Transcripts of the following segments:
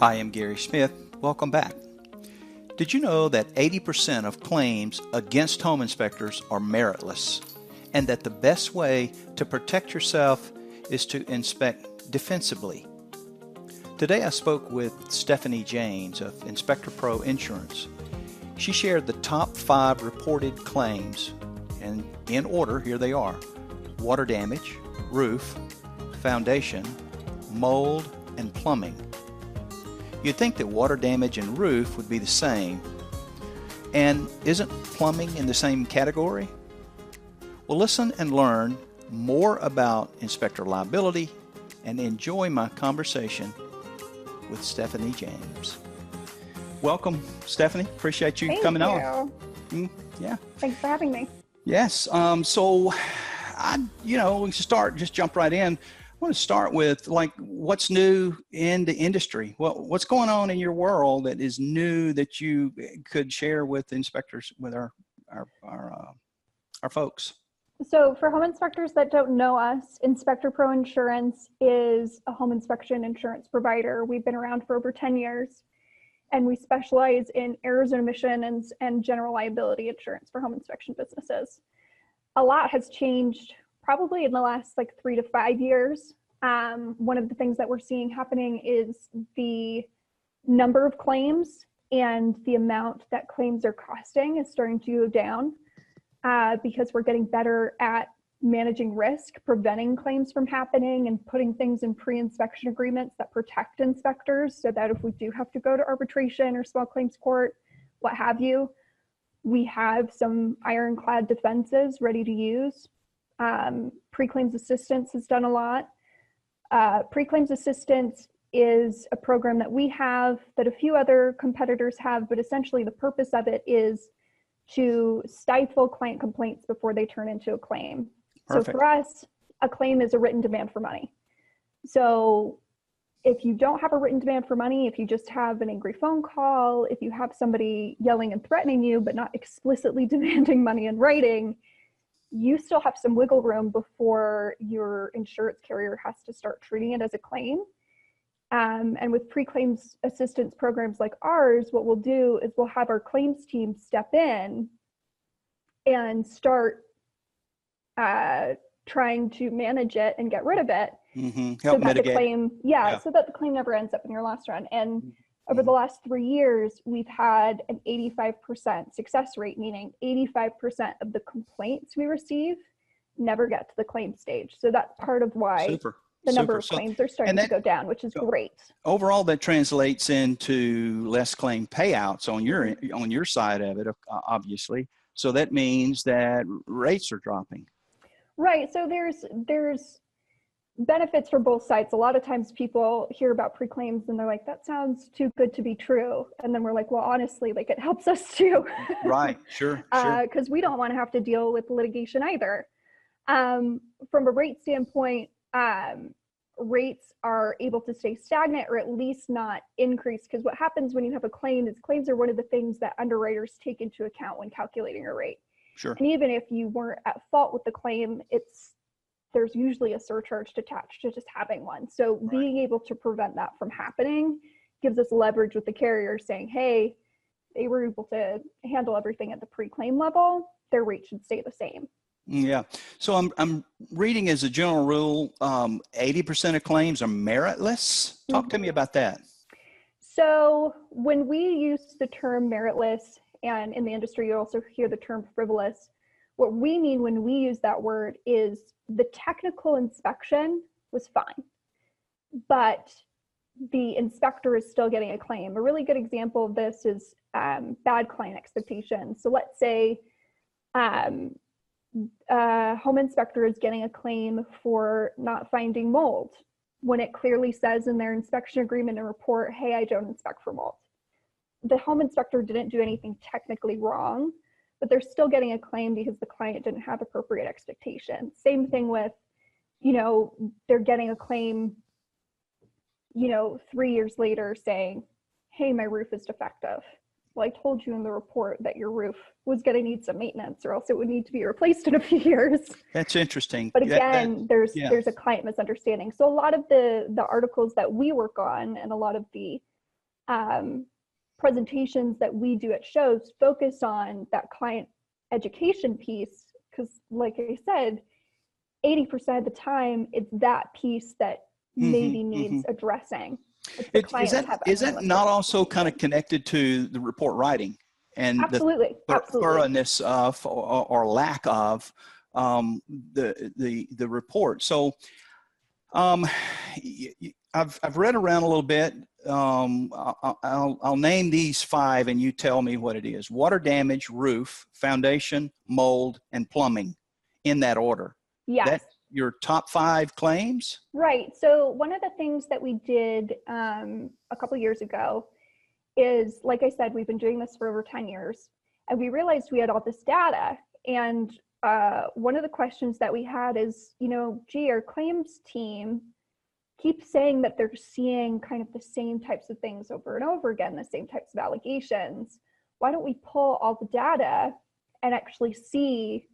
Hi, I'm Gary Smith. Welcome back. Did you know that 80% of claims against home inspectors are meritless, and that the best way to protect yourself is to inspect defensively? Today I spoke with Stephanie James of Inspector Pro Insurance. She shared the top 5 reported claims, and in order, here they are: water damage, roof, foundation, mold, and plumbing. You'd think that water damage and roof would be the same. And isn't plumbing in the same category? Well, listen and learn more about inspector liability and enjoy my conversation with Stephanie James. Welcome, Stephanie. Appreciate you coming on. Yeah. Thanks for having me. Yes. So we can just jump right in. I want to start with what's new in the industry. What's going on in your world that is new that you could share with inspectors, with our folks? So for home inspectors that don't know us, Inspector Pro Insurance is a home inspection insurance provider. We've been around for over 10 years, and we specialize in errors and omissions and general liability insurance for home inspection businesses. A lot has changed probably in the last 3 to 5 years. One of the things that we're seeing happening is the number of claims and the amount that claims are costing is starting to go down because we're getting better at managing risk, preventing claims from happening, and putting things in pre-inspection agreements that protect inspectors so that if we do have to go to arbitration or small claims court, what have you, we have some ironclad defenses ready to use. Pre-claims assistance has done a lot. Pre-claims assistance is a program that we have that a few other competitors have, but essentially the purpose of it is to stifle client complaints before they turn into a claim. Perfect. So for us, a claim is a written demand for money. So if you don't have a written demand for money, if you just have an angry phone call, if you have somebody yelling and threatening you, but not explicitly demanding money in writing, you still have some wiggle room before your insurance carrier has to start treating it as a claim. And with pre-claims assistance programs like ours, what we'll do is we'll have our claims team step in and start trying to manage it and get rid of it. Mm-hmm. So Help that mitigate. the claim, so that the claim never ends up in your last run. And over the last 3 years, we've had an 85% success rate, meaning 85% of the complaints we receive never get to the claim stage. So that's part of why the number of claims are starting to go down, which is great. Overall, that translates into less claim payouts on your side of it, obviously. So that means that rates are dropping. Right. So there's benefits for both sides. A lot of times people hear about pre-claims and they're like, that sounds too good to be true. And then we're like, well, honestly, it helps us too. Right. Sure. Because we don't want to have to deal with litigation either. From a rate standpoint, rates are able to stay stagnant or at least not increase, because what happens when you have a claim is claims are one of the things that underwriters take into account when calculating a rate. Sure. And even if you weren't at fault with the claim, there's usually a surcharge attached to just having one. So being able to prevent that from happening gives us leverage with the carrier saying, hey, they were able to handle everything at the pre-claim level, their rate should stay the same. Yeah. So I'm reading as a general rule, 80% of claims are meritless. Talk to me about that. So when we use the term meritless, and in the industry you also hear the term frivolous, what we mean when we use that word is the technical inspection was fine, but the inspector is still getting a claim. A really good example of this is bad client expectations. So let's say a home inspector is getting a claim for not finding mold when it clearly says in their inspection agreement and report, hey, I don't inspect for mold. The home inspector didn't do anything technically wrong, but they're still getting a claim because the client didn't have appropriate expectation. Same thing with, they're getting a claim, 3 years later saying, hey, my roof is defective. Well, I told you in the report that your roof was going to need some maintenance or else it would need to be replaced in a few years. That's interesting. But again, there's a client misunderstanding. So a lot of the articles that we work on and a lot of the presentations that we do at shows focus on that client education piece, because like I said, 80% of the time it's that piece that maybe needs addressing. Is that not also kind of connected to the report writing and absolutely the thoroughness of or lack of the report? So I've read around a little bit. I'll name these 5 and you tell me what it is: water damage, roof, foundation, mold, and plumbing, in that order. Yes. That's your top 5 claims? Right. So one of the things that we did a couple years ago is, like I said, we've been doing this for over 10 years, and we realized we had all this data. And one of the questions that we had is, gee, our claims team keeps saying that they're seeing kind of the same types of things over and over again, the same types of allegations. Why don't we pull all the data and actually see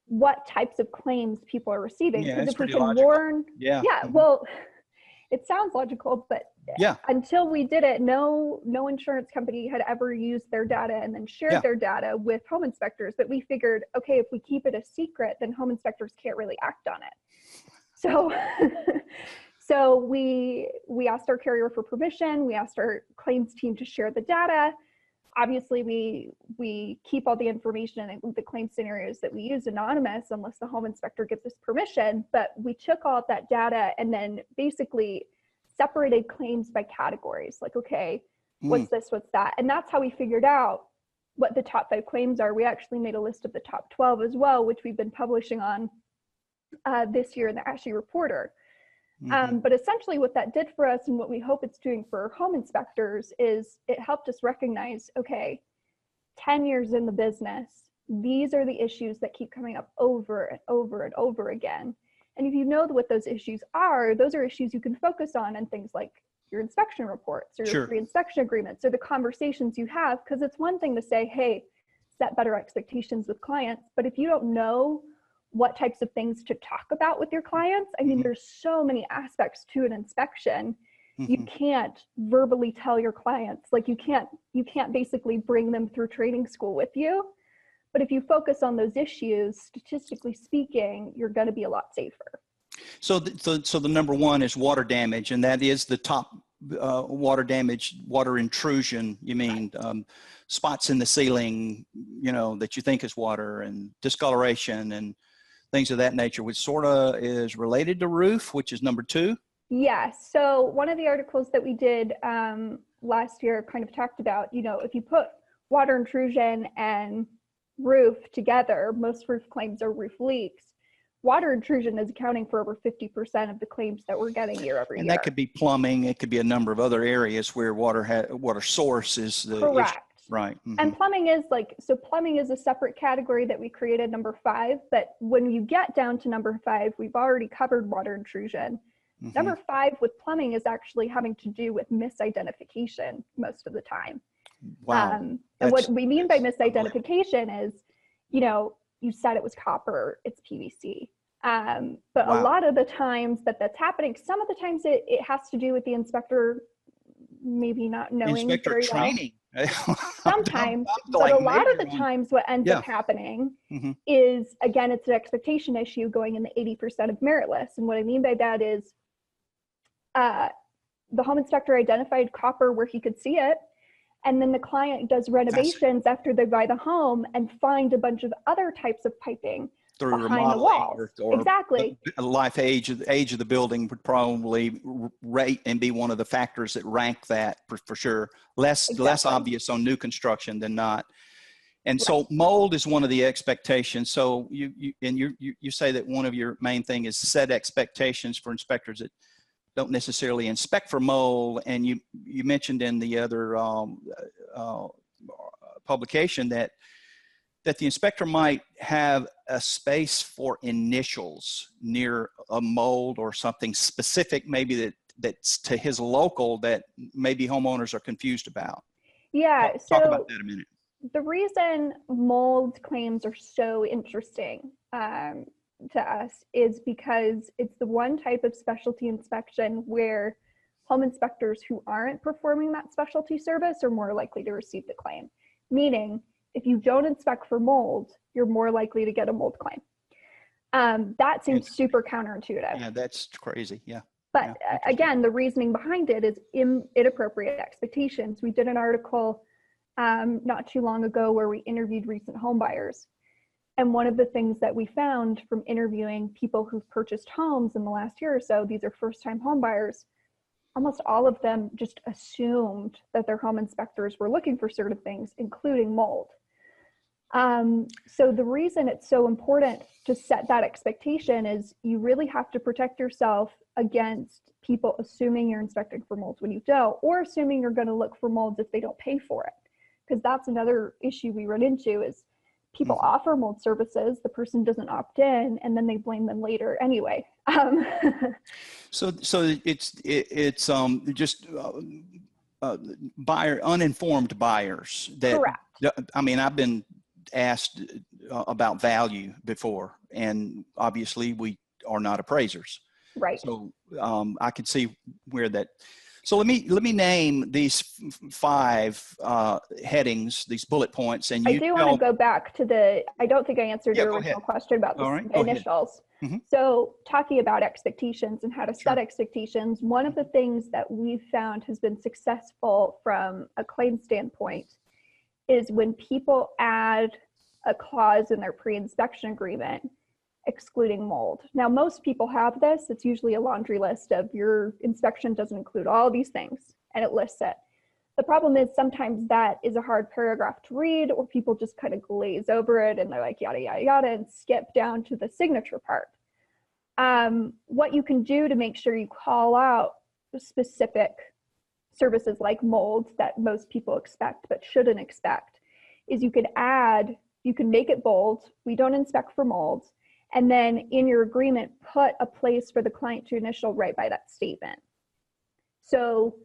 what types of claims people are receiving? Yeah, because it's if we pretty can logical. warn, well, it sounds logical, but until we did it, no insurance company had ever used their data and then shared their data with home inspectors. But we figured, okay, if we keep it a secret, then home inspectors can't really act on it. So so we asked our carrier for permission. We asked our claims team to share the data. Obviously, we keep all the information and the claim scenarios that we use anonymous unless the home inspector gives us permission. But we took all of that data and then basically separated claims by categories. Like, okay, what's this, what's that? And that's how we figured out what the top 5 claims are. We actually made a list of the top 12 as well, which we've been publishing on this year in the ASHI Reporter. But essentially what that did for us, and what we hope it's doing for home inspectors, is it helped us recognize, okay, 10 years in the business, these are the issues that keep coming up over and over and over again. And if you know what those issues are, those are issues you can focus on, and things like your inspection reports or your pre-inspection agreements or the conversations you have. Because it's one thing to say, hey, set better expectations with clients, but if you don't know what types of things to talk about with your clients, I mean, there's so many aspects to an inspection. You can't verbally tell your clients, like you can't basically bring them through training school with you. But if you focus on those issues, statistically speaking, you're going to be a lot safer. So the number 1 is water damage, and that is the top water damage, water intrusion. You mean spots in the ceiling, that you think is water, and discoloration and things of that nature, which sort of is related to roof, which is number 2. Yes. So one of the articles that we did last year kind of talked about, if you put water intrusion and roof together, most roof claims are roof leaks. Water intrusion is accounting for over 50% of the claims that we're getting year over year. And that could be plumbing. It could be a number of other areas where water source is the correct. Issue. Right. And plumbing is plumbing is a separate category that we created, number 5. But when you get down to number 5, we've already covered water intrusion. Number 5 with plumbing is actually having to do with misidentification most of the time. Wow. And what we mean by misidentification is, you said it was copper, it's PVC. But a lot of the times that's happening, some of the times it has to do with the inspector maybe not knowing inspector very training. Well. Sometimes, but a lot of the times what ends up happening is, again, it's an expectation issue going in the 80% of meritless. And what I mean by that is the home inspector identified copper where he could see it. And then the client does renovations after they buy the home and find a bunch of other types of piping through behind the walls. Or exactly. Life age of the building would probably rate and be one of the factors that rank that for sure. Less obvious on new construction than not. And so mold is one of the expectations. So you say that one of your main thing is set expectations for inspectors that don't necessarily inspect for mold. And you mentioned in the other publication that the inspector might have a space for initials near a mold or something specific, maybe that's to his local, that maybe homeowners are confused about. Yeah. Talk about that a minute. The reason mold claims are so interesting to us is because it's the one type of specialty inspection where home inspectors who aren't performing that specialty service are more likely to receive the claim. Meaning, if you don't inspect for mold, you're more likely to get a mold claim. That seems super counterintuitive. Yeah, that's crazy. Yeah. But yeah, again, the reasoning behind it is inappropriate expectations. We did an article not too long ago where we interviewed recent home buyers. And one of the things that we found from interviewing people who've purchased homes in the last year or so, these are first-time home buyers, almost all of them just assumed that their home inspectors were looking for certain things, including mold. So the reason it's so important to set that expectation is you really have to protect yourself against people assuming you're inspecting for molds when you don't, or assuming you're going to look for molds if they don't pay for it. Because that's another issue we run into is people offer mold services, the person doesn't opt in, and then they blame them later anyway. So it's just uninformed buyers that. Correct. I mean, I've been asked about value before, and obviously we are not appraisers. Right. So I could see where that. So let me name these 5 headings, these bullet points, and you. I do want to go back to the. I don't think I answered your original question about the initials. So talking about expectations and how to set expectations, one of the things that we've found has been successful from a claim standpoint is when people add a clause in their pre-inspection agreement excluding mold. Now, most people have this. It's usually a laundry list of your inspection doesn't include all these things, and it lists it. The problem is sometimes that is a hard paragraph to read, or people just kind of glaze over it and they're like, yada, yada, yada, and skip down to the signature part. What you can do to make sure you call out specific services like mold that most people expect but shouldn't expect is you can make it bold, we don't inspect for mold, and then in your agreement, put a place for the client to initial right by that statement. So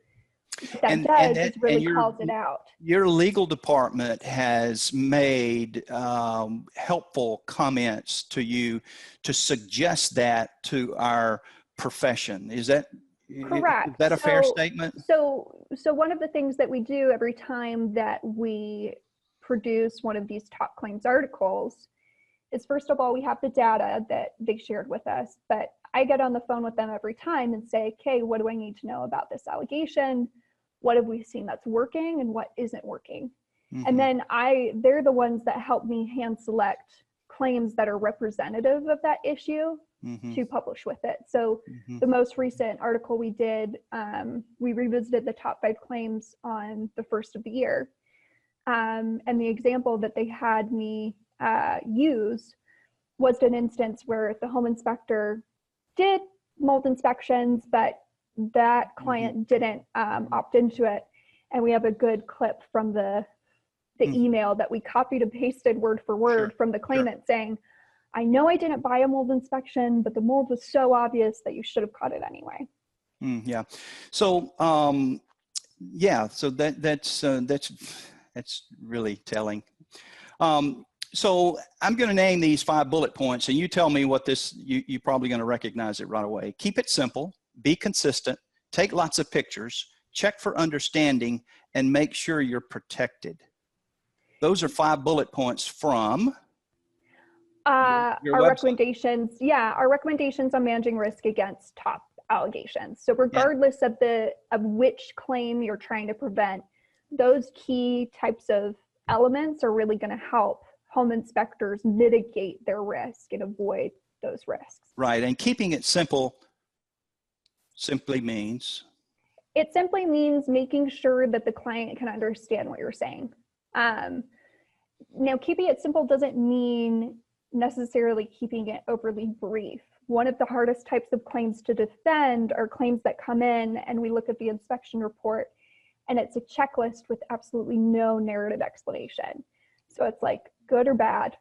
what that does is really calls it out. Your legal department has made helpful comments to you to suggest that to our profession. Is that correct? Is that a fair statement? So one of the things that we do every time that we produce one of these top claims articles is, first of all, we have the data that they shared with us, but I get on the phone with them every time and say, okay, what do I need to know about this allegation? What have we seen that's working and what isn't working? And then they're the ones that help me hand select claims that are representative of that issue to publish with it. So the most recent article we did, we revisited the top 5 claims on the 1st of the year. And the example that they had me use was an instance where the home inspector did mold inspections, but that client didn't opt into it. And we have a good clip from the email that we copied and pasted word for word from the claimant saying, I know I didn't buy a mold inspection, but the mold was so obvious that you should have caught it anyway. Yeah. So so that's really telling. So I'm going to name these 5 bullet points, and you tell me what you're probably going to recognize it right away. Keep it simple, be consistent, take lots of pictures, check for understanding, and make sure you're protected. Those are 5 bullet points from our recommendations. Yeah, our recommendations on managing risk against top allegations. So regardless of which claim you're trying to prevent, those key types of elements are really going to help home inspectors mitigate their risk and avoid those risks. Right, and keeping it simple simply means? It simply means making sure that the client can understand what you're saying. Now, keeping it simple doesn't mean necessarily keeping it overly brief. One of the hardest types of claims to defend are claims that come in and we look at the inspection report and it's a checklist with absolutely no narrative explanation. So it's like good or bad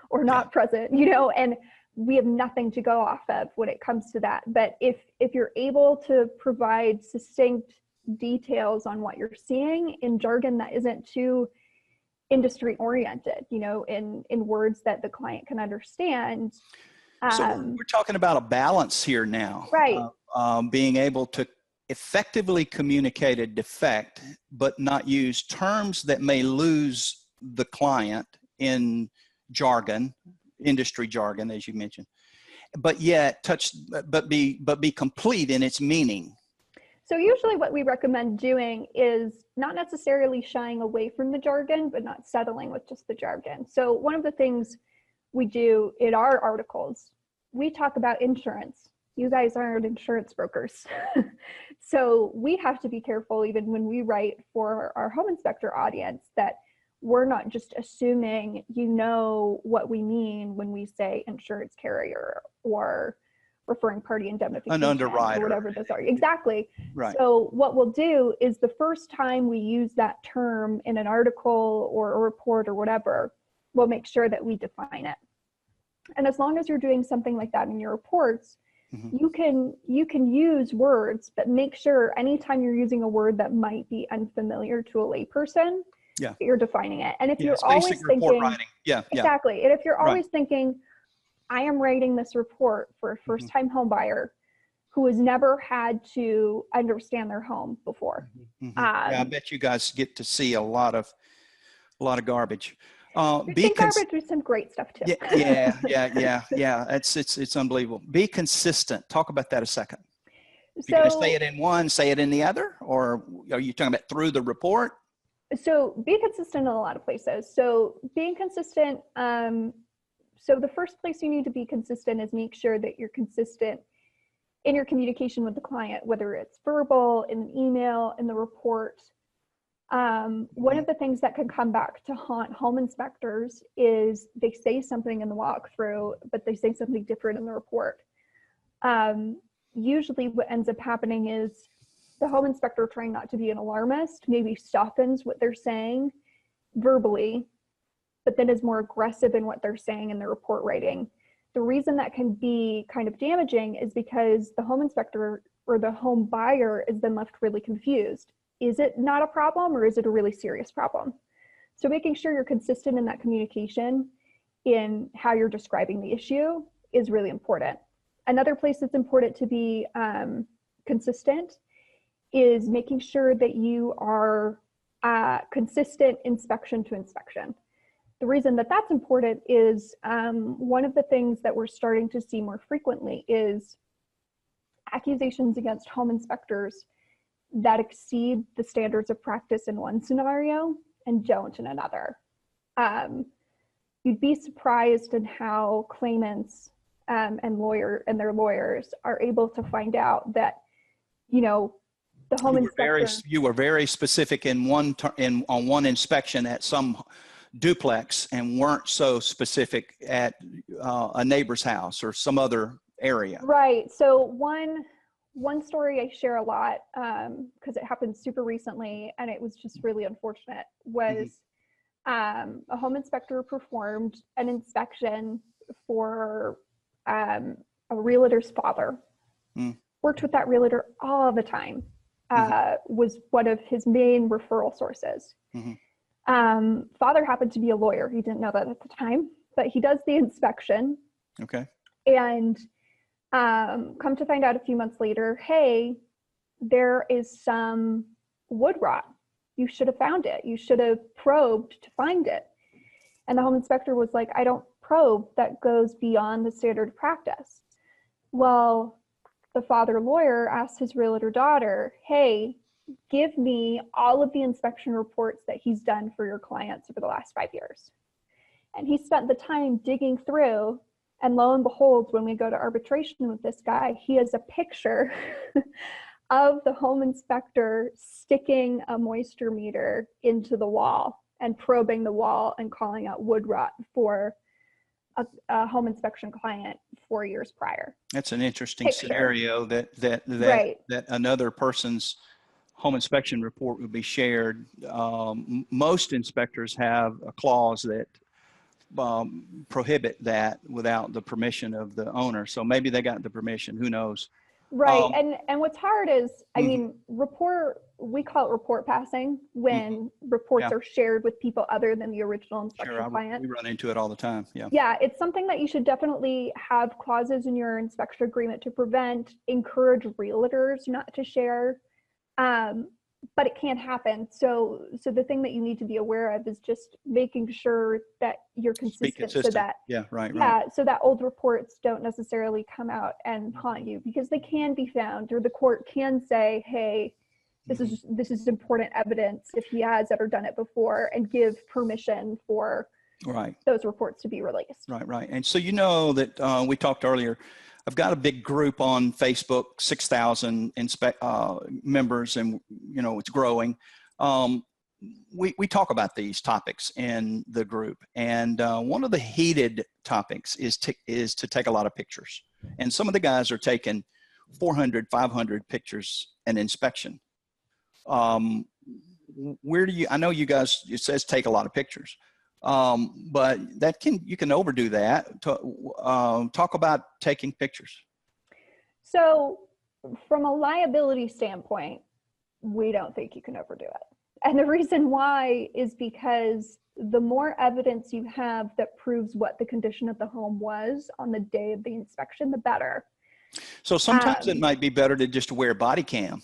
or not present, and we have nothing to go off of when it comes to that. But if you're able to provide succinct details on what you're seeing in jargon that isn't too industry oriented, in words that the client can understand. So we're talking about a balance here now. Right. Being able to effectively communicated defect, but not use terms that may lose the client in jargon, industry jargon, as you mentioned, but yet be complete in its meaning? So usually what we recommend doing is not necessarily shying away from the jargon, but not settling with just the jargon. So one of the things we do in our articles, we talk about insurance. You guys aren't insurance brokers. So we have to be careful even when we write for our home inspector audience that we're not just assuming you know what we mean when we say insurance carrier or referring party indemnification, an underwriter, or whatever those are. Exactly. Right. So what we'll do is the first time we use that term in an article or a report or whatever, we'll make sure that we define it. And as long as you're doing something like that in your reports, you can use words, but make sure anytime you're using a word that might be unfamiliar to a layperson, you're defining it. And if you're always thinking, exactly. And if you're always thinking, I am writing this report for a first-time home buyer who has never had to understand their home before. I bet you guys get to see a lot of garbage. Garbage with some great stuff too. Yeah. It's unbelievable. Be consistent. Talk about that a second. If you're going to say it in one, say it in the other, or are you talking about through the report? So be consistent in a lot of places. So being consistent. So the first place you need to be consistent is make sure that you're consistent in your communication with the client, whether it's verbal, in an email, in the report. One of the things that can come back to haunt home inspectors is they say something in the walkthrough, but they say something different in the report. Usually what ends up happening is the home inspector, trying not to be an alarmist, maybe softens what they're saying verbally, but then is more aggressive in what they're saying in the report writing. The reason that can be kind of damaging is because the home inspector or the home buyer is then left really confused. Is it not a problem, or is it a really serious problem? So making sure you're consistent in that communication in how you're describing the issue is really important. Another place that's important to be consistent is making sure that you are consistent inspection to inspection. The reason that that's important is one of the things that we're starting to see more frequently is accusations against home inspectors that exceed the standards of practice in one scenario and don't in another. You'd be surprised in how claimants and their lawyers are able to find out that, the home inspector. You were very specific on one inspection at some duplex and weren't so specific at a neighbor's house or some other area. Right. So one story I share a lot because it happened super recently and it was just really unfortunate was a home inspector performed an inspection for a realtor's father. Worked with that realtor all the time. Was one of his main referral sources. Father happened to be a lawyer. He didn't know that at the time, but he does the inspection. Okay. And come to find out a few months later, hey, there is some wood rot. You should have found it. You should have probed to find it. And the home inspector was like, I don't probe. That goes beyond the standard practice. Well, the father lawyer asked his realtor daughter, hey, give me all of the inspection reports that he's done for your clients over the last 5 years. And he spent the time digging through, and lo and behold, when we go to arbitration with this guy, he has a picture of the home inspector sticking a moisture meter into the wall and probing the wall and calling out wood rot for a home inspection client 4 years prior. That's an interesting scenario that another person's home inspection report would be shared. Most inspectors have a clause that prohibit that without the permission of the owner. So maybe they got the permission, who knows? Right. And what's hard is, I mean, we call it report passing when reports are shared with people other than the original inspection client. We run into it all the time. Yeah. Yeah. It's something that you should definitely have clauses in your inspection agreement to encourage realtors not to share. But it can't happen. So the thing that you need to be aware of is just making sure that you're consistent. So that so that old reports don't necessarily come out and haunt you, because they can be found, or the court can say, hey, this is important evidence if he has ever done it before, and give permission for those reports to be released. Right. And so that we talked earlier, I've got a big group on Facebook, 6,000 members, and it's growing. We talk about these topics in the group, and one of the heated topics is to take a lot of pictures. And some of the guys are taking 400, 500 pictures an inspection. Where do you? I know you guys. It says take a lot of pictures. But you can overdo that. Talk about taking pictures. So from a liability standpoint, we don't think you can overdo it. And the reason why is because the more evidence you have that proves what the condition of the home was on the day of the inspection, the better. So sometimes it might be better to just wear a body cam.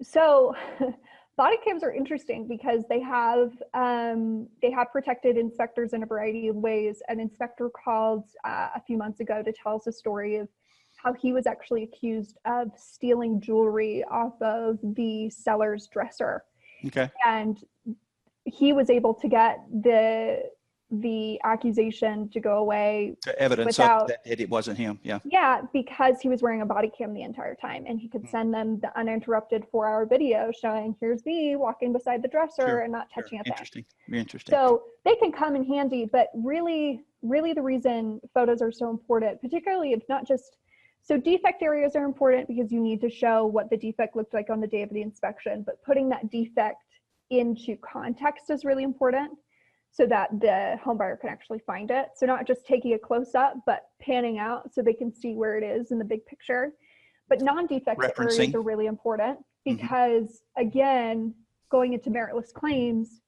So body cams are interesting because they have protected inspectors in a variety of ways. An inspector called a few months ago to tell us a story of how he was actually accused of stealing jewelry off of the seller's dresser. Okay. And he was able to get the accusation to go away. The evidence that it wasn't him. Yeah. Yeah, because he was wearing a body cam the entire time, and he could send them the uninterrupted 4-hour video showing, here's me walking beside the dresser and not touching a thing. Interesting. So they can come in handy, but really the reason photos are so important, particularly if not just, so defect areas are important because you need to show what the defect looked like on the day of the inspection, but putting that defect into context is really important, so that the home buyer can actually find it. So not just taking a close up, but panning out so they can see where it is in the big picture. But non-defect areas are really important because, again, going into meritless claims,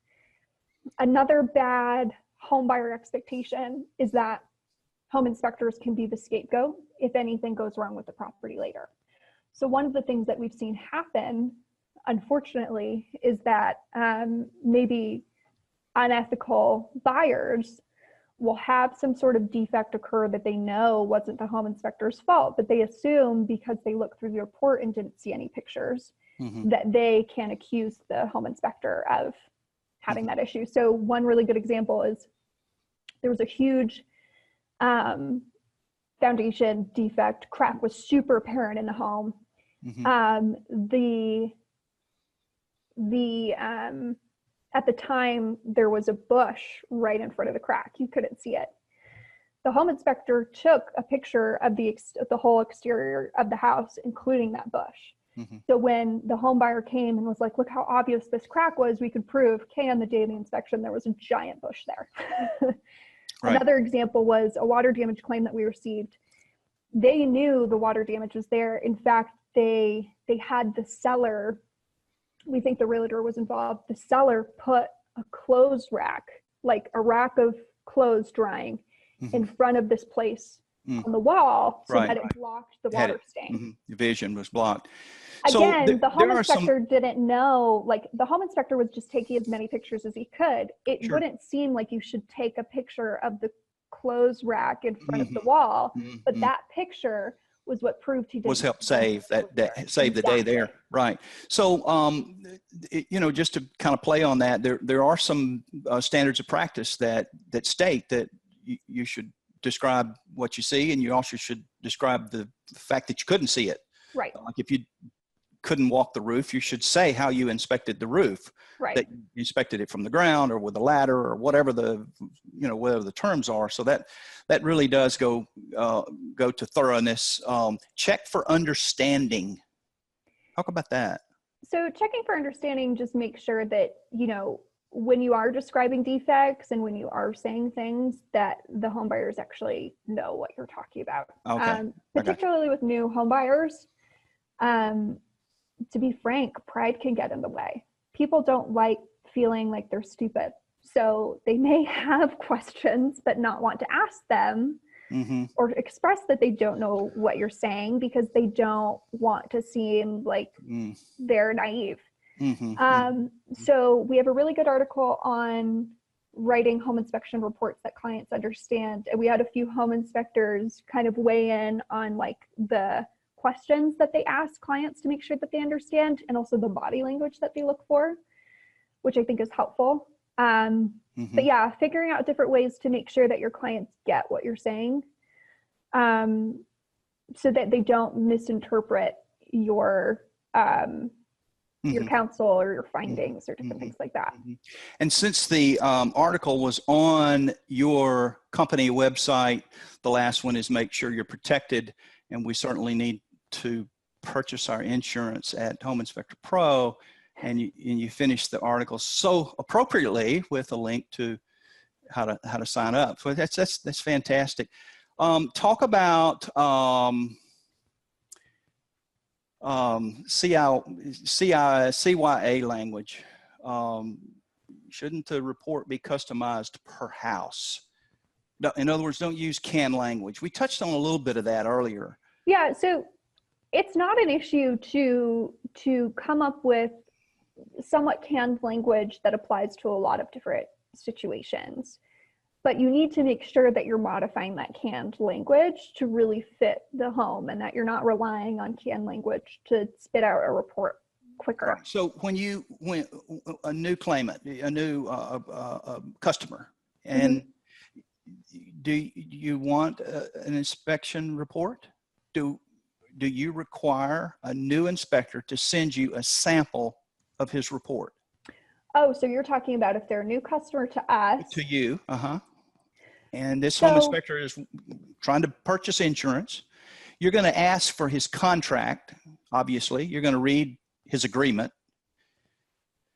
another bad home buyer expectation is that home inspectors can be the scapegoat if anything goes wrong with the property later. So one of the things that we've seen happen, unfortunately, is that maybe unethical buyers will have some sort of defect occur that they know wasn't the home inspector's fault, but they assume because they looked through the report and didn't see any pictures that they can accuse the home inspector of having that issue. So one really good example is there was a huge foundation defect. Crack was super apparent in the home. At the time, there was a bush right in front of the crack. You couldn't see it. The home inspector took a picture of the whole exterior of the house, including that bush. So when the home buyer came and was like, look how obvious this crack was, we could prove, okay, on the day of the inspection, there was a giant bush there. Another example was a water damage claim that we received. They knew the water damage was there. In fact, they had the seller, we think the realtor was involved, the seller put a clothes rack, like a rack of clothes drying in front of this place on the wall so that it blocked the water stain. The vision was blocked. Again, so the home inspector didn't know, like the home inspector was just taking as many pictures as he could. It wouldn't seem like you should take a picture of the clothes rack in front of the wall, but that picture was what proved he did. Was helped save the day there. Right. So, just to kind of play on that, there are some standards of practice that state that you should describe what you see, and you also should describe the fact that you couldn't see it. Right. Like if you couldn't walk the roof, you should say how you inspected the roof. Right. That you inspected it from the ground or with a ladder or whatever whatever the terms are. So that really does go to thoroughness. Check for understanding. Talk about that. So checking for understanding, just make sure that, when you are describing defects and when you are saying things, that the home buyers actually know what you're talking about. Okay. Particularly with new home buyers. To be frank, pride can get in the way. People don't like feeling like they're stupid. So they may have questions, but not want to ask them or express that they don't know what you're saying because they don't want to seem like they're naive. So we have a really good article on writing home inspection reports that clients understand. And we had a few home inspectors kind of weigh in on like the questions that they ask clients to make sure that they understand, and also the body language that they look for, which I think is helpful. But yeah, figuring out different ways to make sure that your clients get what you're saying, so that they don't misinterpret your counsel or your findings or different things like that. And since the article was on your company website, the last one is make sure you're protected, and we certainly need to purchase our insurance at Home Inspector Pro, and you finish the article so appropriately with a link to how to sign up. So that's fantastic. Talk about CYA language. Shouldn't the report be customized per house? In other words, don't use canned language. We touched on a little bit of that earlier. Yeah, so it's not an issue to come up with somewhat canned language that applies to a lot of different situations. But you need to make sure that you're modifying that canned language to really fit the home, and that you're not relying on canned language to spit out a report quicker. So when a new claimant, a new customer, and do you want an inspection report? Do you require a new inspector to send you a sample of his report? Oh, so you're talking about if they're a new customer to us. To you, and this home inspector is trying to purchase insurance. You're going to ask for his contract, obviously. You're going to read his agreement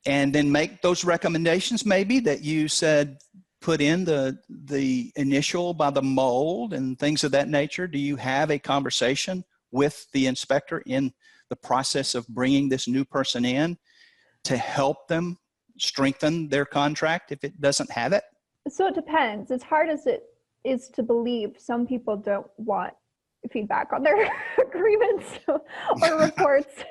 and then make those recommendations maybe that you said put in the initial by the mold and things of that nature. Do you have a conversation with the inspector in the process of bringing this new person in to help them strengthen their contract if it doesn't have it? So it depends. As hard as it is to believe, some people don't want feedback on their agreements or reports.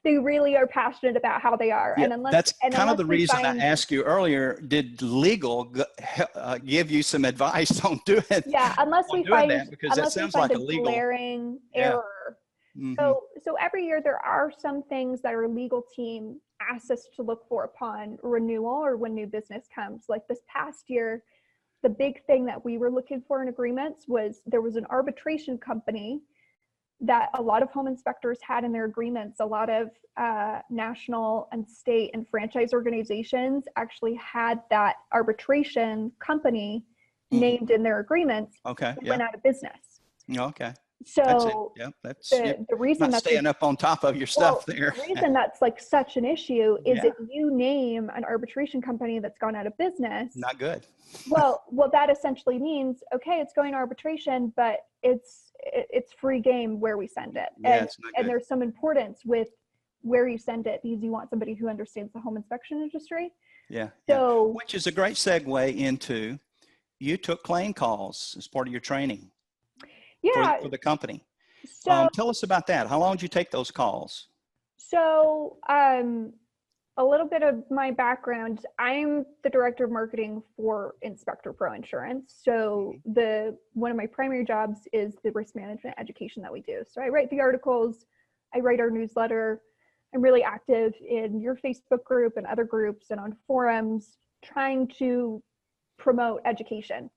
They really are passionate about how they are. Yeah, that's kind of the reason I asked you earlier, did legal give you some advice on doing it? Yeah, unless we find that, because that sounds like a legal glaring error. So every year there are some things that our legal team asks us to look for upon renewal or when new business comes. Like this past year, the big thing that we were looking for in agreements was there was an arbitration company that a lot of home inspectors had in their agreements. A lot of national and state and franchise organizations actually had that arbitration company named in their agreements. Okay. Went out of business. Okay. So that's the reason that's staying up on top of your stuff there. The reason that's like such an issue is if you name an arbitration company that's gone out of business. Not good. well, that essentially means, okay, it's going to arbitration, but it's free game where we send it. And there's some importance with where you send it because you want somebody who understands the home inspection industry. Yeah. So, which is a great segue into, you took claim calls as part of your training. Yeah, for the company. So tell us about that. How long did you take those calls? So a little bit of my background, I'm the director of marketing for Inspector Pro Insurance. So one of my primary jobs is the risk management education that we do. So I write the articles, I write our newsletter. I'm really active in your Facebook group and other groups and on forums trying to promote education.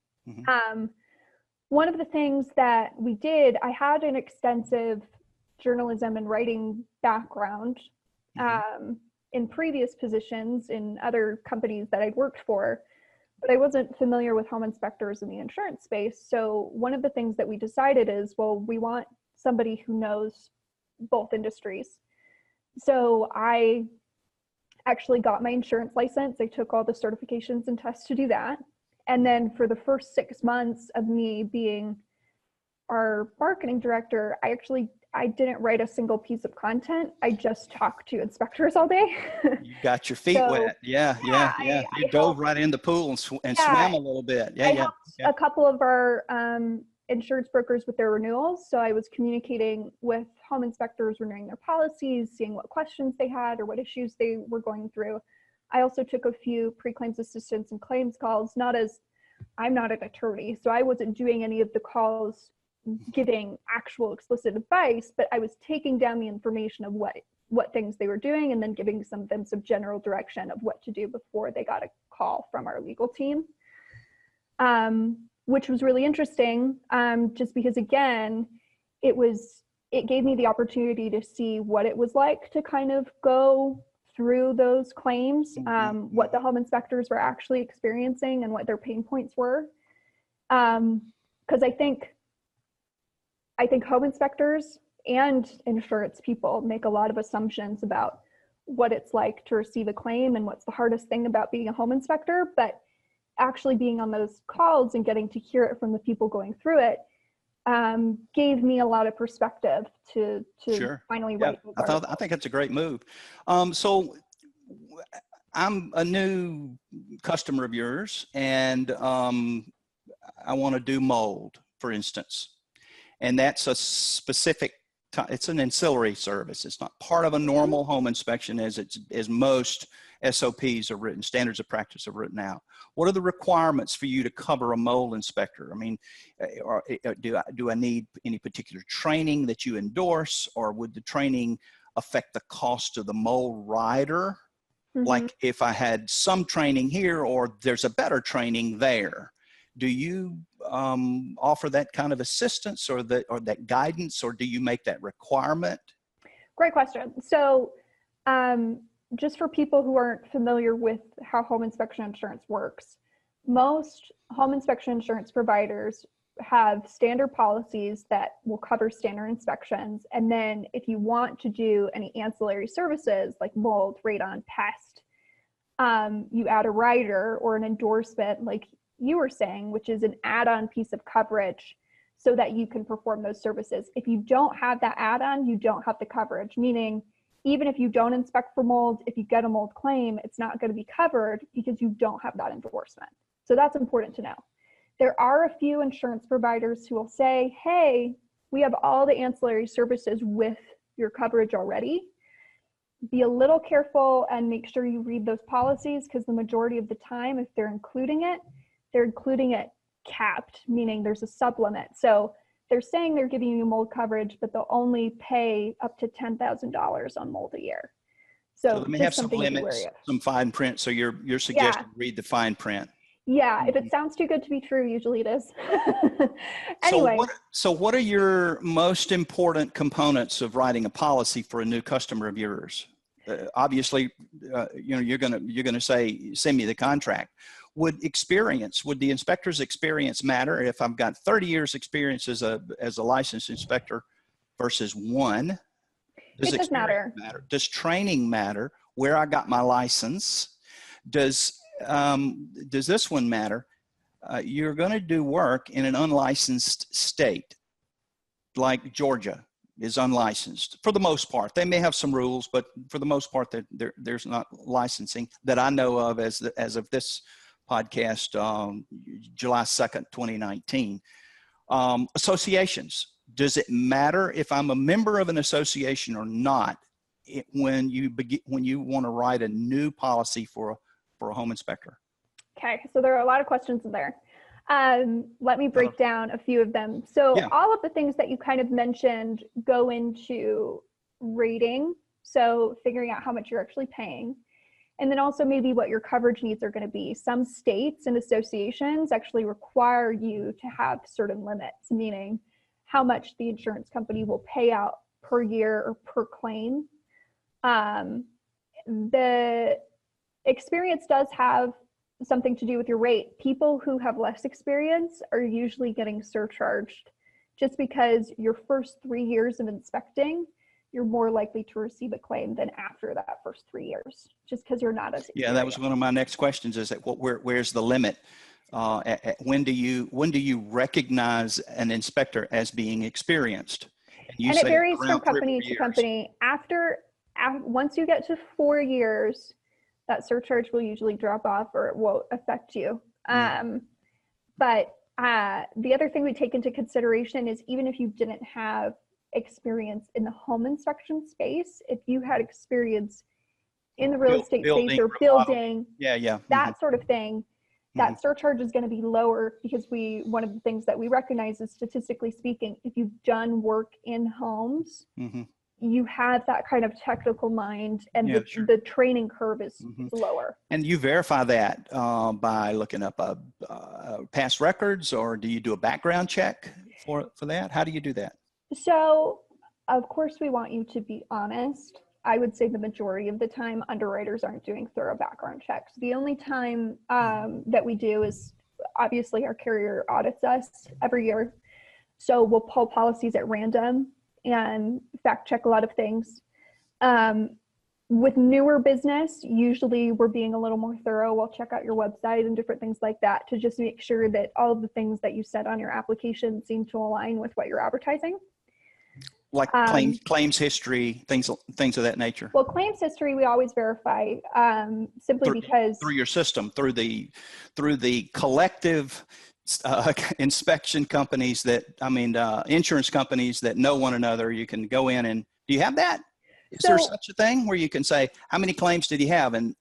One of the things that we did, I had an extensive journalism and writing background in previous positions in other companies that I'd worked for, but I wasn't familiar with home inspectors in the insurance space. So one of the things that we decided is, well, we want somebody who knows both industries. So I actually got my insurance license. I took all the certifications and tests to do that. And then for the first 6 months of me being our marketing director, I actually I didn't write a single piece of content. I just talked to inspectors all day. You got your feet wet. Yeah. You dove right in the pool and swam a little bit. I helped a couple of our insurance brokers with their renewals. So I was communicating with home inspectors, renewing their policies, seeing what questions they had or what issues they were going through. I also took a few pre-claims assistance and claims calls, I'm not an attorney, so I wasn't doing any of the calls giving actual explicit advice, but I was taking down the information of what things they were doing and then giving them some general direction of what to do before they got a call from our legal team, which was really interesting, just because, again, it gave me the opportunity to see what it was like to kind of go through those claims, what the home inspectors were actually experiencing and what their pain points were. Because I think home inspectors and insurance people make a lot of assumptions about what it's like to receive a claim and what's the hardest thing about being a home inspector, but actually being on those calls and getting to hear it from the people going through it gave me a lot of perspective to finally write those articles. I think it's a great move. So I'm a new customer of yours, and I want to do mold, for instance. And that's a specific, it's an ancillary service. It's not part of a normal home inspection as most SOPs are written, standards of practice are written out. What are the requirements for you to cover a mold inspector? I mean, do I need any particular training that you endorse, or would the training affect the cost of the mold rider? Like if I had some training here or there's a better training there, do you offer that kind of assistance or that guidance, or do you make that requirement? Great question. So just for people who aren't familiar with how home inspection insurance works, most home inspection insurance providers have standard policies that will cover standard inspections. And then if you want to do any ancillary services like mold, radon, pest, you add a rider or an endorsement like you were saying, which is an add-on piece of coverage so that you can perform those services. If you don't have that add-on, you don't have the coverage, meaning even if you don't inspect for mold, if you get a mold claim, it's not going to be covered because you don't have that endorsement. So that's important to know. There are a few insurance providers who will say, hey, we have all the ancillary services with your coverage already. Be a little careful and make sure you read those policies, because the majority of the time, if they're including it capped, meaning there's a sublimit. So they're saying they're giving you mold coverage, but they'll only pay up to $10,000 on mold a year. So they may have some limits, some fine print. So you're suggesting read the fine print. Yeah, if it sounds too good to be true, usually it is. Anyway. So what are your most important components of writing a policy for a new customer of yours? Obviously, you're gonna say, send me the contract. Would the inspector's experience matter? If I've got 30 years experience as a licensed inspector versus one, does it does matter. Does training matter? Where I got my license? Does this one matter? You're going to do work in an unlicensed state, like Georgia is unlicensed for the most part. They may have some rules, but for the most part, there's not licensing that I know of as of this podcast, July 2nd, 2019. Associations. Does it matter if I'm a member of an association or not when you want to write a new policy for a home inspector? Okay, so there are a lot of questions in there. Let me break down a few of them. So all of the things that you kind of mentioned go into rating, so figuring out how much you're actually paying, and then also maybe what your coverage needs are going to be. Some states and associations actually require you to have certain limits, meaning how much the insurance company will pay out per year or per claim. The experience does have something to do with your rate. People who have less experience are usually getting surcharged just because your first 3 years of inspecting, you're more likely to receive a claim than after that first 3 years, just because you're not as experienced. Yeah, that was one of my next questions, is that where's the limit? When do you recognize an inspector as being experienced? And You And it say varies from around 3 or 4 company to years. company. Once you get to 4 years, that surcharge will usually drop off or it won't affect you. But the other thing we take into consideration is even if you didn't have experience in the home inspection space, if you had experience in the real estate space or building, that sort of thing, that surcharge is going to be lower because one of the things that we recognize is, statistically speaking, if you've done work in homes, you have that kind of technical mind, and the training curve is lower. And you verify that by looking up past records, or do you do a background check for that? How do you do that? So, of course, we want you to be honest. I would say the majority of the time, underwriters aren't doing thorough background checks. The only time that we do is, obviously, our carrier audits us every year. So we'll pull policies at random and fact check a lot of things. With newer business, usually we're being a little more thorough. We'll check out your website and different things like that to just make sure that all of the things that you said on your application seem to align with what you're advertising. Like claims history, things of that nature. Well, claims history we always verify, simply because through your system, through the collective inspection companies insurance companies that know one another. You can go in and do you have that? Is there such a thing where you can say how many claims did you have and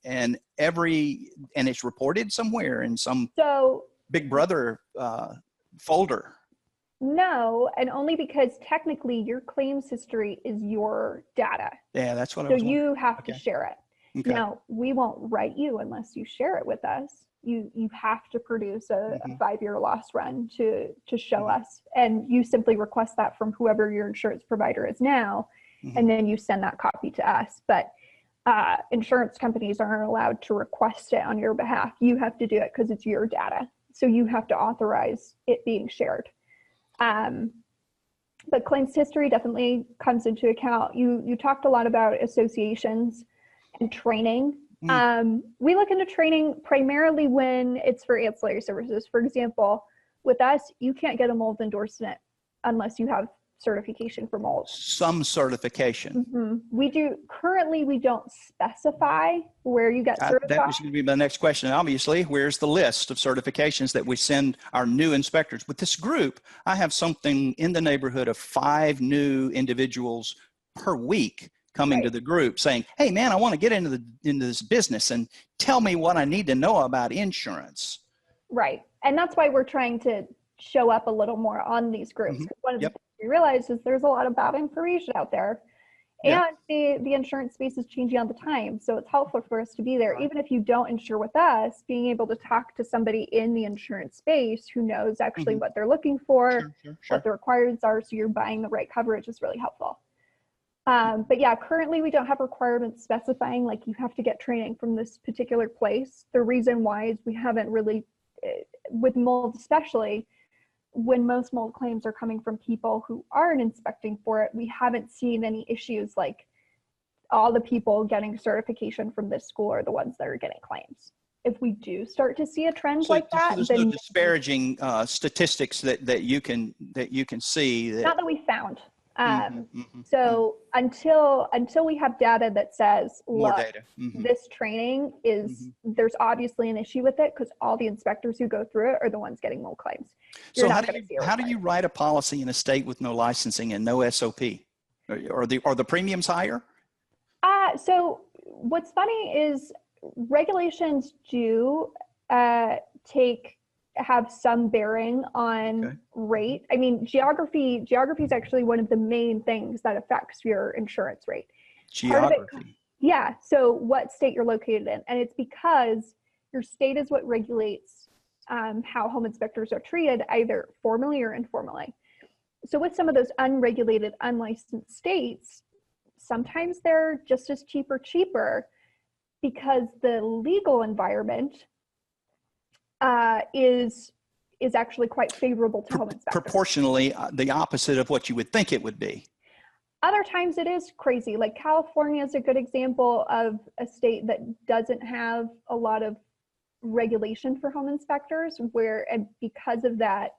it's reported somewhere in some Big Brother folder? No, and only because technically your claims history is your data. Yeah, that's what I was wondering. So you have to share it. Okay. Now, we won't write you unless you share it with us. You have to produce a 5-year loss run to show us, and you simply request that from whoever your insurance provider is now, and then you send that copy to us. But insurance companies aren't allowed to request it on your behalf. You have to do it because it's your data. So you have to authorize it being shared. But claims history definitely comes into account. You talked a lot about associations and training. We look into training primarily when it's for ancillary services. For example, with us, you can't get a mold endorsement unless you have certification for mold. Some certification. Currently, we don't specify where you get certified. That was going to be my next question. Obviously, where's the list of certifications that we send our new inspectors? With this group, I have something in the neighborhood of 5 new individuals per week coming to the group saying, hey man, I want to get into this business and tell me what I need to know about insurance. Right. And that's why we're trying to show up a little more on these groups. One of the things we realize is there's a lot of bad information out there, and the insurance space is changing all the time. So it's helpful for us to be there. Even if you don't insure with us, being able to talk to somebody in the insurance space who knows actually what they're looking for, what the requirements are, so you're buying the right coverage, is really helpful. But yeah, currently we don't have requirements specifying like you have to get training from this particular place. The reason why is we haven't really, with mold especially, when most mold claims are coming from people who aren't inspecting for it, we haven't seen any issues like all the people getting certification from this school are the ones that are getting claims. If we do start to see a trend like that, there's no disparaging statistics that you can see. Not that we found. So until we have data that says, look, this training is, there's obviously an issue with it because all the inspectors who go through it are the ones getting mold claims. So how do you write a policy in a state with no licensing and no SOP? Are the premiums higher? So what's funny is regulations do have some bearing on rate. I mean, geography is actually one of the main things that affects your insurance rate. Geography. Yeah. So what state you're located in. And it's because your state is what regulates how home inspectors are treated, either formally or informally. So with some of those unregulated, unlicensed states, sometimes they're just as cheaper because the legal environment is actually quite favorable to home inspectors. Proportionally, the opposite of what you would think it would be. Other times it is crazy. Like California is a good example of a state that doesn't have a lot of regulation for home inspectors, and because of that,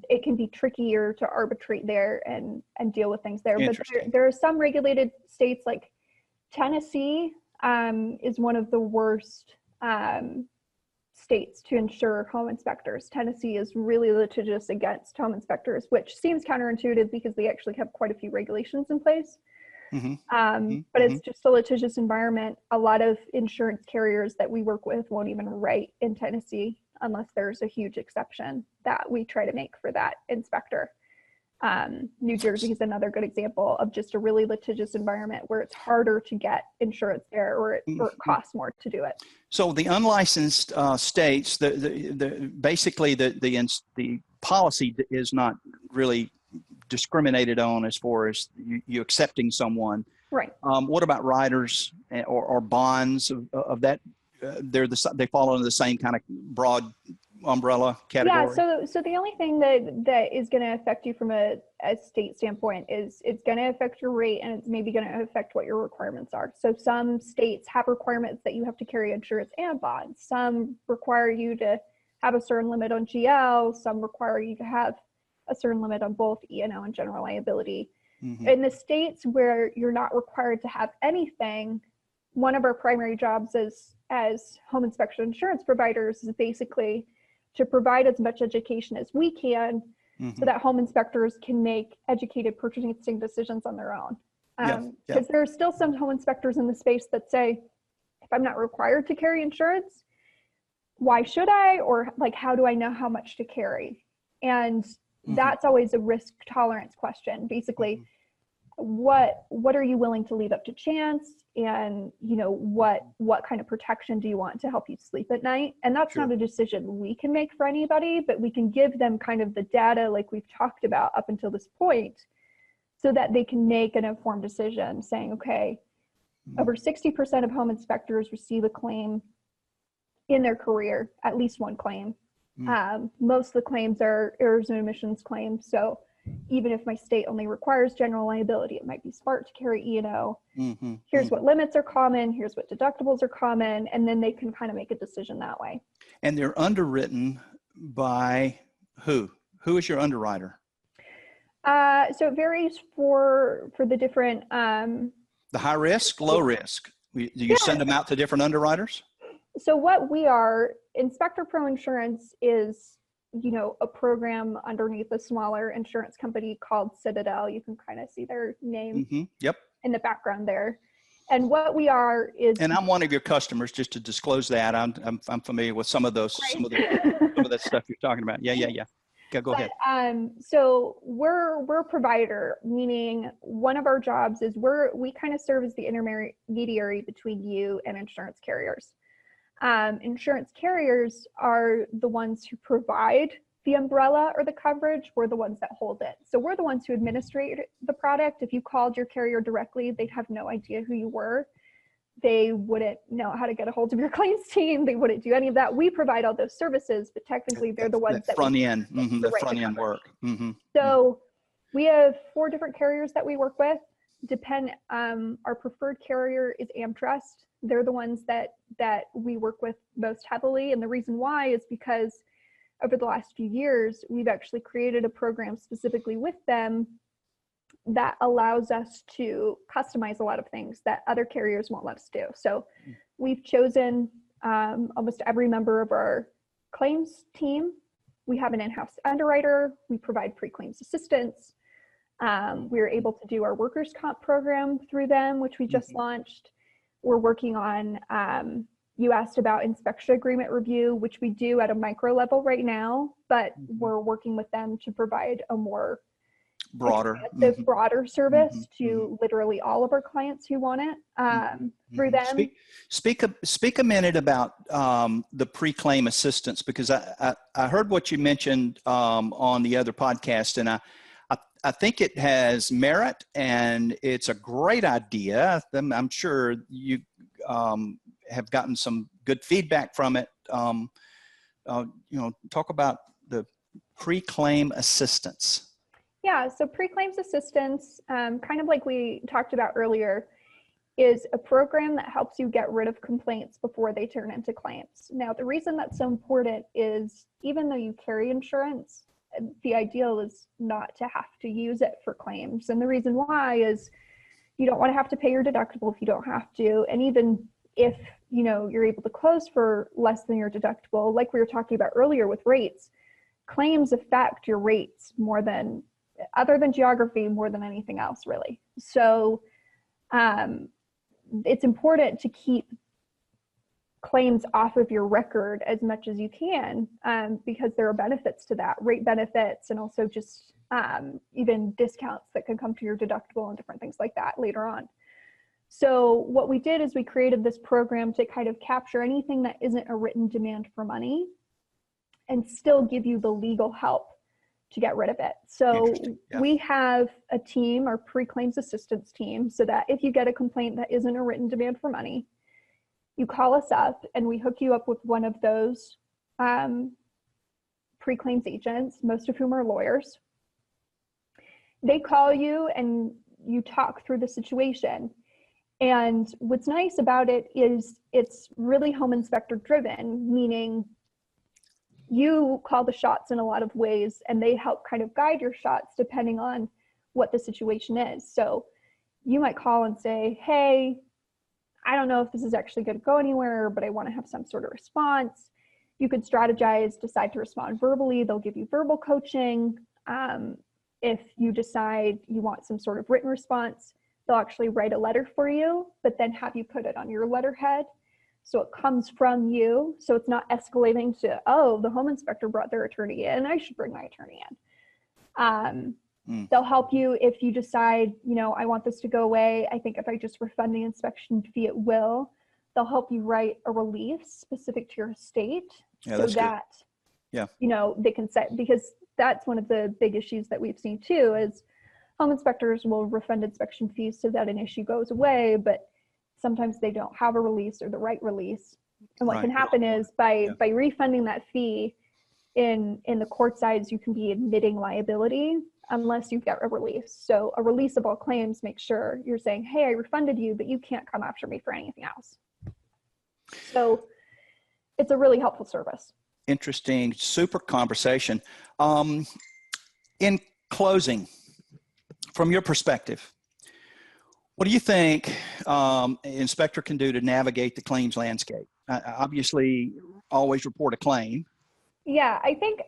it can be trickier to arbitrate there and deal with things there. But there are some regulated states, like Tennessee is one of the worst states to insure home inspectors. Tennessee is really litigious against home inspectors, which seems counterintuitive because they actually have quite a few regulations in place. But it's just a litigious environment. A lot of insurance carriers that we work with won't even write in Tennessee unless there's a huge exception that we try to make for that inspector. New Jersey is another good example of just a really litigious environment where it's harder to get insurance there, or it costs more to do it. So the unlicensed states, basically the policy is not really discriminated on as far as you accepting someone. Right. What about riders or bonds of that? They fall under the same kind of broad umbrella category. Yeah, so the only thing that is going to affect you from a state standpoint is it's going to affect your rate, and it's maybe going to affect what your requirements are. So some states have requirements that you have to carry insurance and bonds. Some require you to have a certain limit on GL. Some require you to have a certain limit on both E&O and general liability. In the states where you're not required to have anything, one of our primary jobs as home inspection insurance providers is basically to provide as much education as we can so that home inspectors can make educated purchasing decisions on their own. Because there are still some home inspectors in the space that say, if I'm not required to carry insurance, why should I? Or like, how do I know how much to carry? And that's always a risk tolerance question. Basically, what are you willing to leave up to chance? And what kind of protection do you want to help you sleep at night? And that's not a decision we can make for anybody, but we can give them kind of the data like we've talked about up until this point, so that they can make an informed decision saying, okay, over 60% of home inspectors receive a claim in their career, at least one claim. Most of the claims are errors and omissions claims. So even if my state only requires general liability, it might be smart to carry E&O. Here's what limits are common. Here's what deductibles are common. And then they can kind of make a decision that way. And they're underwritten by who? Who is your underwriter? So it varies for the different... the high risk, low risk. Do you send them out to different underwriters? So what we are, Inspector Pro Insurance is, a program underneath a smaller insurance company called Citadel. You can kind of see their name in the background there. And what we are is... And I'm one of your customers, just to disclose that. I'm familiar with some of those, some of that stuff you're talking about. Yeah. Go ahead. So we're a provider, meaning one of our jobs is we kind of serve as the intermediary between you and insurance carriers. Insurance carriers are the ones who provide the umbrella or the coverage. We're the ones that hold it. So we're the ones who administrate the product. If you called your carrier directly, they'd have no idea who you were. They wouldn't know how to get a hold of your claims team. They wouldn't do any of that. We provide all those services, but technically they're the ones that front end, the front end work. So we have 4 different carriers that we work with. Our preferred carrier is AmTrust. They're the ones that we work with most heavily. And the reason why is because over the last few years, we've actually created a program specifically with them that allows us to customize a lot of things that other carriers won't let us do. So we've chosen almost every member of our claims team. We have an in-house underwriter. We provide pre-claims assistance. We were able to do our workers' comp program through them, which we just launched. We're working on, you asked about inspection agreement review, which we do at a micro level right now, but we're working with them to provide a more broader service to literally all of our clients who want it through them. Speak a minute about the pre-claim assistance, because I heard what you mentioned on the other podcast, and I think it has merit and it's a great idea. I'm sure you have gotten some good feedback from it. Talk about the pre-claim assistance. Yeah, so pre-claims assistance, kind of like we talked about earlier, is a program that helps you get rid of complaints before they turn into claims. Now, the reason that's so important is even though you carry insurance, the ideal is not to have to use it for claims. And the reason why is you don't want to have to pay your deductible if you don't have to. And even if, you know, you're able to close for less than your deductible, like we were talking about earlier with rates, claims affect your rates more than, other than geography, more than anything else, really. So it's important to keep claims off of your record as much as you can, because there are benefits to that, rate benefits, and also just even discounts that can come to your deductible and different things like that later on. So what we did is we created this program to kind of capture anything that isn't a written demand for money and still give you the legal help to get rid of it. So we have a team, our pre-claims assistance team, so that if you get a complaint that isn't a written demand for money, you call us up and we hook you up with one of those pre-claims agents, most of whom are lawyers. They call you and you talk through the situation. And what's nice about it is it's really home inspector driven, meaning you call the shots in a lot of ways and they help kind of guide your shots depending on what the situation is. So you might call and say, hey, I don't know if this is actually going to go anywhere, but I want to have some sort of response. You could strategize, decide to respond verbally. They'll give you verbal coaching. If you decide you want some sort of written response, they'll actually write a letter for you, but then have you put it on your letterhead. So it comes from you. So it's not escalating to, oh, the home inspector brought their attorney in, I should bring my attorney in. They'll help you if you decide, you know, I want this to go away. I think if I just refund the inspection fee, it will. They'll help you write a release specific to your estate so that, you know, they can set, because that's one of the big issues that we've seen too, is home inspectors will refund inspection fees so that an issue goes away, but sometimes they don't have a release or the right release. And what can happen is by refunding that fee in the court sides, you can be admitting liability unless you get a release. So a release of all claims makes sure you're saying, hey, I refunded you, but you can't come after me for anything else. So it's a really helpful service. Interesting, super conversation. In closing, from your perspective, what do you think an inspector can do to navigate the claims landscape? Obviously, always report a claim. Yeah, I think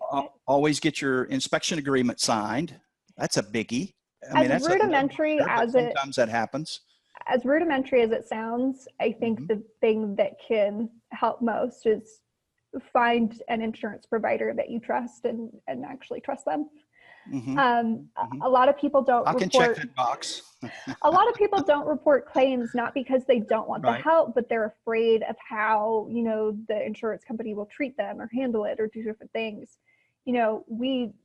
always get your inspection agreement signed. That's a biggie. I mean, that's rudimentary as it sometimes that happens. As rudimentary as it sounds, I think the thing that can help most is find an insurance provider that you trust and actually trust them. A lot of people don't I can check that box. A lot of people don't report claims, not because they don't want the help, but they're afraid of how, you know, the insurance company will treat them or handle it or do different things. You know,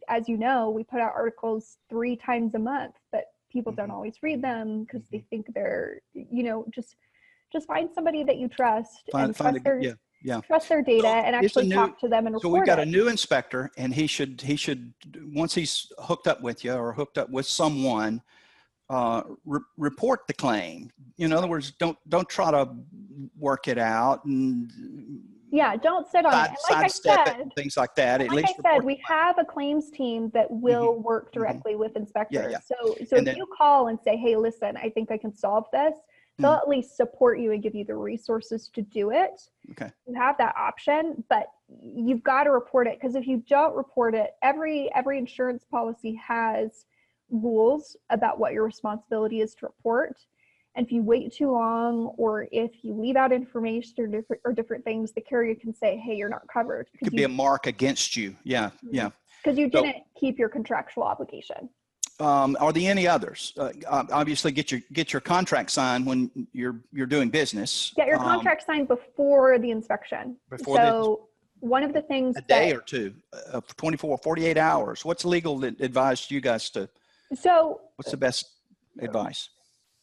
as you know, we put out articles 3 times a month, but people don't always read them because they think they're, you know, just find somebody that you trust and trust their data and actually talk to them and report So we've got a new inspector, and he should once he's hooked up with you or hooked up with someone, report the claim. In other words, don't try to work it out and don't sit on it. And like I said, and things like that. Like I said, we have a claims team that will work directly with inspectors. So if you call and say, hey, listen, I think I can solve this, they'll at least support you and give you the resources to do it. Okay. You have that option, but you've got to report it, because if you don't report it, every insurance policy has rules about what your responsibility is to report. And if you wait too long, or if you leave out information or different things, the carrier can say, hey, you're not covered. It could be a mark against you. Yeah. Because you didn't keep your contractual obligation. Are there any others? Obviously, get your contract signed when you're doing business. Get your contract signed before the inspection. One of the things a day or two, 24, 48 hours. What's legal advice to you guys to? So what's the best advice?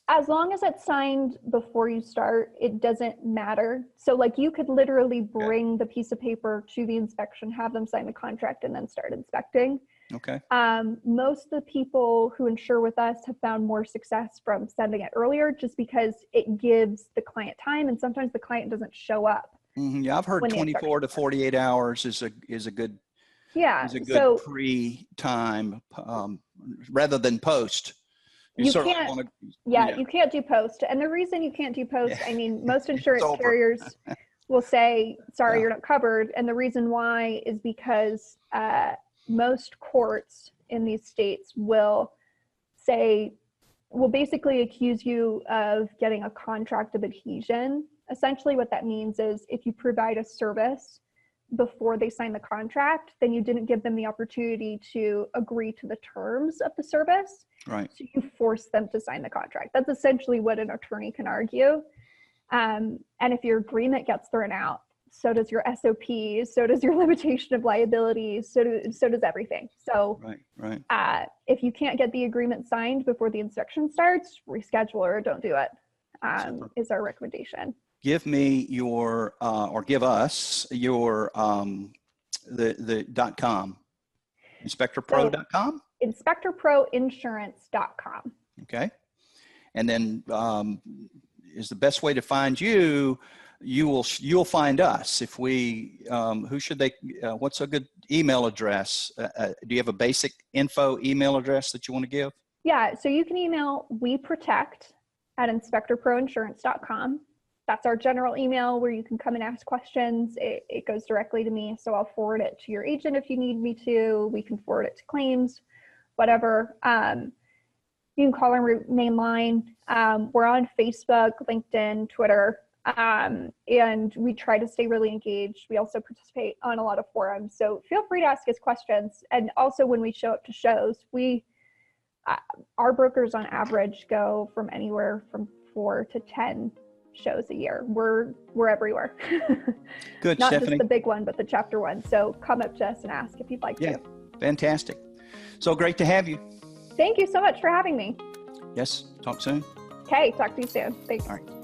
As long as it's signed before you start, it doesn't matter. So like you could literally bring the piece of paper to the inspection, have them sign the contract, and then start inspecting. Okay. Most of the people who insure with us have found more success from sending it earlier, just because it gives the client time, and sometimes the client doesn't show up. Yeah, I've heard 24 to 48 hours is a good Yeah. is a good So pre-time rather than post. you sort of can't, wanna, you can't do post. And the reason you can't do post, Yeah. I mean, most It's insurance over. carriers will say, sorry, Yeah. you're not covered. And the reason why is because most courts in these states will basically accuse you of getting a contract of adhesion. Essentially what that means is if you provide a service before they sign the contract, then you didn't give them the opportunity to agree to the terms of the service. Right. So you force them to sign the contract. That's essentially what an attorney can argue. And if your agreement gets thrown out, so does your SOP, so does your limitation of liability, so does everything. So right. if you can't get the agreement signed before the inspection starts, reschedule or don't do it, is our recommendation. Give me your, or give us your, the .com, inspectorpro.com? So, inspectorproinsurance.com. Okay. And then is the best way to find you, you'll find us. If we, who should they, what's a good email address? Do you have a basic info email address that you want to give? Yeah, so you can email weprotect@inspectorproinsurance.com. That's our general email where you can come and ask questions. It goes directly to me, so I'll forward it to your agent if you need me to. We can forward it to claims, whatever. You can call our main line. We're on Facebook, LinkedIn, Twitter, and we try to stay really engaged. We also participate on a lot of forums, so feel free to ask us questions. And also when we show up to shows, our brokers on average go from anywhere from 4 to 10 shows a year. We're everywhere. Good, Not Stephanie. just the big one, but the chapter one. So come up to us and ask if you'd like to. Fantastic. So great to have you. Thank you so much for having me. Yes, talk soon. Okay, talk to you soon. Thanks. All right.